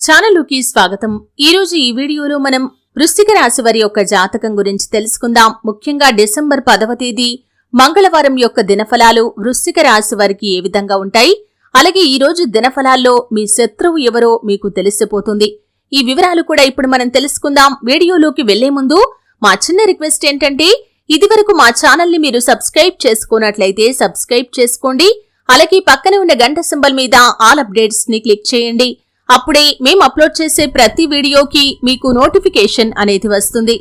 ఛానలుకి స్వాగతం। ఈ రోజు ఈ వీడియోలో మనం వృశ్చిక రాశి వారి యొక్క జాతకం గురించి తెలుసుకుందాం। ముఖ్యంగా డిసెంబర్ 10వ తేదీ మంగళవారం యొక్క దినఫలాలు వృశ్చిక రాశి వారికి ఏ విధంగా ఉంటాయి, అలాగే ఈ రోజు దినఫలాల్లో మీ శత్రువు ఎవరో మీకు తెలిసిపోతుంది। ఈ వివరాలు కూడా ఇప్పుడు మనం తెలుసుకుందాం। వీడియోలోకి వెళ్లే ముందు మా చిన్న రిక్వెస్ట్ ఏంటంటే ఇదివరకు మా ఛానల్ ని మీరు సబ్స్క్రైబ్ చేసుకున్నట్లయితే సబ్స్క్రైబ్ చేసుకోండి, అలాగే పక్కనే ఉన్న గంట సింబల్ మీద ఆల్ అప్డేట్స్ ని క్లిక్ చేయండి। అప్పుడే మేము అప్లోడ్ చేసే ప్రతి వీడియోకి మీకు నోటిఫికేషన్ అనేది వస్తుంది।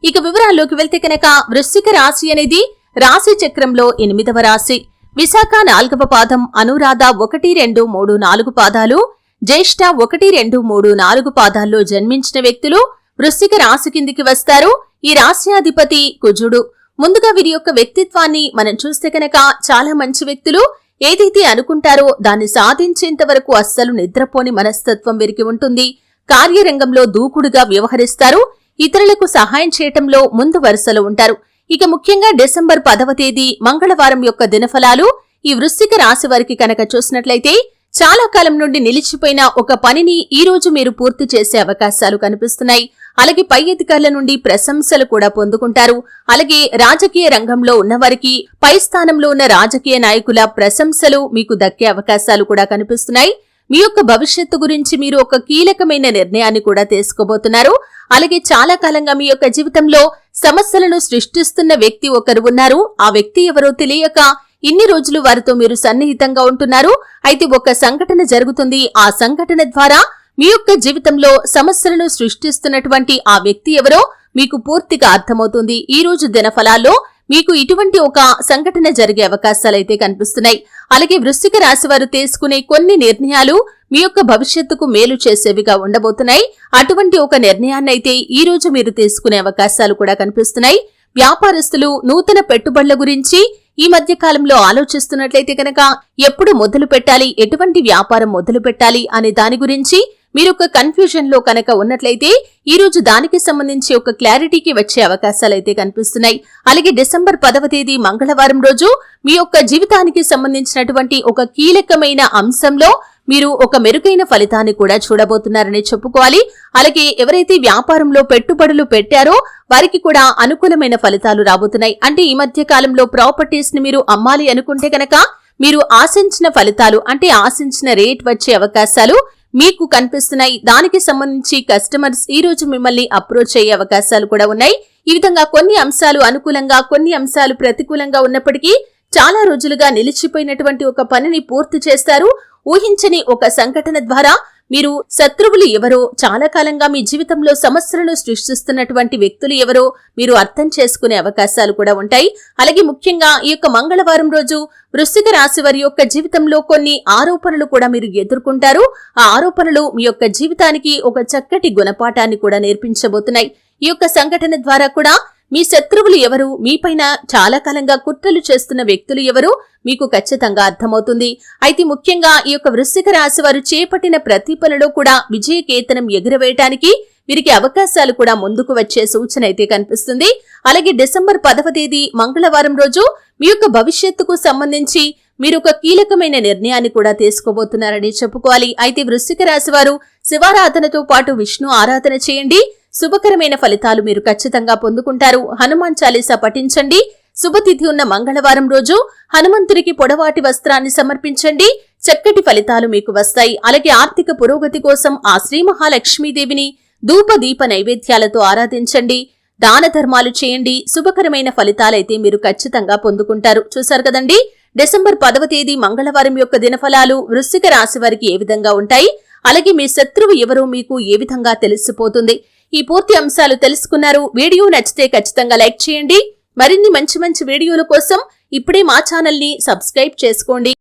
ఇక వివరాల్లోకి వెళ్తే కనుక వృశ్చిక రాశి అనేది రాశి చక్రంలో 8వ రాశి। విశాఖ 4వ పాదం, అనురాధ 1, 2, 3, 4 పాదాలు, జ్యేష్ఠ 1, 2, 3, 4 పాదాల్లో జన్మించిన వ్యక్తులు వృశ్చిక రాశి కిందికి వస్తారు। ఈ రాశ్యాధిపతి కుజుడు। ముందుగా వీరి యొక్క వ్యక్తిత్వాన్ని మనం చూస్తే కనుక చాలా మంచి వ్యక్తులు, ఏదైతే అనుకుంటారో దాన్ని సాధించేంత వరకు అస్సలు నిద్రపోని మనస్తత్వం వీరికి ఉంటుంది। కార్యరంగంలో దూకుడుగా వ్యవహరిస్తారు, ఇతరులకు సహాయం చేయటంలో ముందు వరుసలో ఉంటారు। ఇక ముఖ్యంగా డిసెంబర్ 10వ తేదీ మంగళవారం యొక్క దినఫలాలు ఈ వృశ్చిక రాశి వారికి కనుక చూసినట్లయితే చాలా కాలం నుండి నిలిచిపోయిన ఒక పనిని ఈ రోజు మీరు పూర్తి చేసే అవకాశాలు కనిపిస్తున్నాయి। అలాగే పై అధికారుల నుండి ప్రశంసలు కూడా పొందుకుంటారు। అలాగే రాజకీయ రంగంలో ఉన్నవారికి పై స్థానంలో ఉన్న రాజకీయ నాయకుల ప్రశంసలు మీకు దక్కే అవకాశాలు కూడా కనిపిస్తున్నాయి। మీ యొక్క భవిష్యత్తు గురించి మీరు ఒక కీలకమైన నిర్ణయాన్ని కూడా తీసుకోబోతున్నారు। అలాగే చాలా కాలంగా మీ యొక్క జీవితంలో సమస్యలను సృష్టిస్తున్న వ్యక్తి ఒకరు ఉన్నారు। ఆ వ్యక్తి ఎవరో తెలియక ఇన్ని రోజులు వారితో మీరు సన్నిహితంగా ఉంటున్నారు। అయితే ఒక సంఘటన జరుగుతుంది, ఆ సంఘటన ద్వారా మీ యొక్క జీవితంలో సమస్యలను సృష్టిస్తున్నటువంటి ఆ వ్యక్తి ఎవరో మీకు పూర్తిగా అర్థమవుతుంది। ఈ రోజు దినఫలాల్లో మీకు ఇటువంటి ఒక సంఘటన జరిగే అవకాశాలైతే కనిపిస్తున్నాయి। అలాగే వృశ్చిక రాశి వారు తీసుకునే కొన్ని నిర్ణయాలు మీ యొక్క భవిష్యత్తుకు మేలు చేసేవిగా ఉండబోతున్నాయి। అటువంటి ఒక నిర్ణయాన్నైతే ఈ రోజు మీరు తీసుకునే అవకాశాలు కూడా కనిపిస్తున్నాయి। వ్యాపారస్తులు నూతన పెట్టుబడుల గురించి ఈ మధ్య కాలంలో ఆలోచిస్తున్నట్లయితే కనుక ఎప్పుడు మొదలు పెట్టాలి, ఎటువంటి వ్యాపారం మొదలు పెట్టాలి అనే దాని గురించి మీరు ఒక కన్ఫ్యూజన్ లో కనుక ఉన్నట్లయితే ఈ రోజు దానికి సంబంధించి ఒక క్లారిటీకి వచ్చే అవకాశాలైతే కనిపిస్తున్నాయి। అలాగే డిసెంబర్ 10వ తేదీ మంగళవారం రోజు మీ యొక్క జీవితానికి సంబంధించినటువంటి ఒక కీలకమైన అంశంలో మీరు ఒక మెరుగైన ఫలితాన్ని కూడా చూడబోతున్నారని చెప్పుకోవాలి। అలాగే ఎవరైతే వ్యాపారంలో పెట్టుబడులు పెట్టారో వారికి కూడా అనుకూలమైన ఫలితాలు రాబోతున్నాయి। అంటే ఈ మధ్య కాలంలో ప్రాపర్టీస్ ని మీరు అమ్మాలి అనుకుంటే కనుక మీరు ఆశించిన ఫలితాలు, అంటే ఆశించిన రేట్ వచ్చే అవకాశాలు మీకు కనిపిస్తున్నాయి। దానికి సంబంధించి కస్టమర్స్ ఈ రోజు మిమ్మల్ని అప్రోచ్ అయ్యే అవకాశాలు కూడా ఉన్నాయి। ఈ విధంగా కొన్ని అంశాలు అనుకూలంగా, కొన్ని అంశాలు ప్రతికూలంగా ఉన్నప్పటికీ చాలా రోజులుగా నిలిచిపోయినటువంటి ఒక పనిని పూర్తి చేస్తారు। ఊహించని ఒక సంఘటన ద్వారా మీరు శత్రువులు ఎవరో, చాలా కాలంగా మీ జీవితంలో సమస్యలను సృష్టిస్తున్నటువంటి వ్యక్తులు ఎవరో మీరు అర్థం చేసుకునే అవకాశాలు కూడా ఉంటాయి। అలాగే ముఖ్యంగా ఈ యొక్క మంగళవారం రోజు వృశ్చిక రాశి వారి యొక్క జీవితంలో కొన్ని ఆరోపణలు కూడా మీరు ఎదుర్కొంటారు। ఆ ఆరోపణలు మీ యొక్క జీవితానికి ఒక చక్కటి గుణపాఠాన్ని కూడా నేర్పించబోతున్నాయి। ఈ యొక్క సంఘటన ద్వారా కూడా మీ శత్రువులు ఎవరు, మీపైన చాలా కాలంగా కుట్రలు చేస్తున్న వ్యక్తులు ఎవరు మీకు ఖచ్చితంగా అర్థమవుతుంది। అయితే ముఖ్యంగా ఈ యొక్క వృశ్చిక రాశి వారు చేపట్టిన ప్రతి పనిలో కూడా విజయకేతనం ఎగురవేయటానికి వీరికి అవకాశాలు కూడా ముందుకు వచ్చే సూచన అయితే కనిపిస్తుంది। అలాగే డిసెంబర్ 10వ తేదీ మంగళవారం రోజు మీ యొక్క భవిష్యత్తుకు సంబంధించి మీరు ఒక కీలకమైన నిర్ణయాన్ని కూడా తీసుకోబోతున్నారని చెప్పుకోవాలి। అయితే వృశ్చిక రాశి వారు శివారాధనతో పాటు విష్ణు ఆరాధన చేయండి, శుభకరమైన ఫలితాలు మీరు ఖచ్చితంగా పొందుకుంటారు। హనుమాన్ చాలీసా పఠించండి। శుభతిథి ఉన్న మంగళవారం రోజు హనుమంతుడికి పొడవాటి వస్త్రాన్ని సమర్పించండి, చక్కటి ఫలితాలు మీకు వస్తాయి। అలాగే ఆర్థిక పురోగతి కోసం ఆ శ్రీ మహాలక్ష్మీదేవిని ధూప దీప నైవేద్యాలతో ఆరాధించండి, దాన ధర్మాలు చేయండి, శుభకరమైన ఫలితాలైతే మీరు ఖచ్చితంగా పొందుకుంటారు। చూశారు కదండి, డిసెంబర్ 10వ తేదీ మంగళవారం యొక్క దినఫలాలు వృశ్చిక రాశి వారికి ఏ విధంగా ఉంటాయి, అలాగే మీ శత్రువు ఎవరో మీకు ఏ విధంగా తెలిసిపోతుంది। ఈ పూర్తి అంశాలు తెలుసుకున్నారు। వీడియో నచ్చితే ఖచ్చితంగా లైక్ చేయండి। మరిన్ని మంచి వీడియోల కోసం ఇప్పుడే మా ఛానల్ ని సబ్స్క్రైబ్ చేసుకోండి।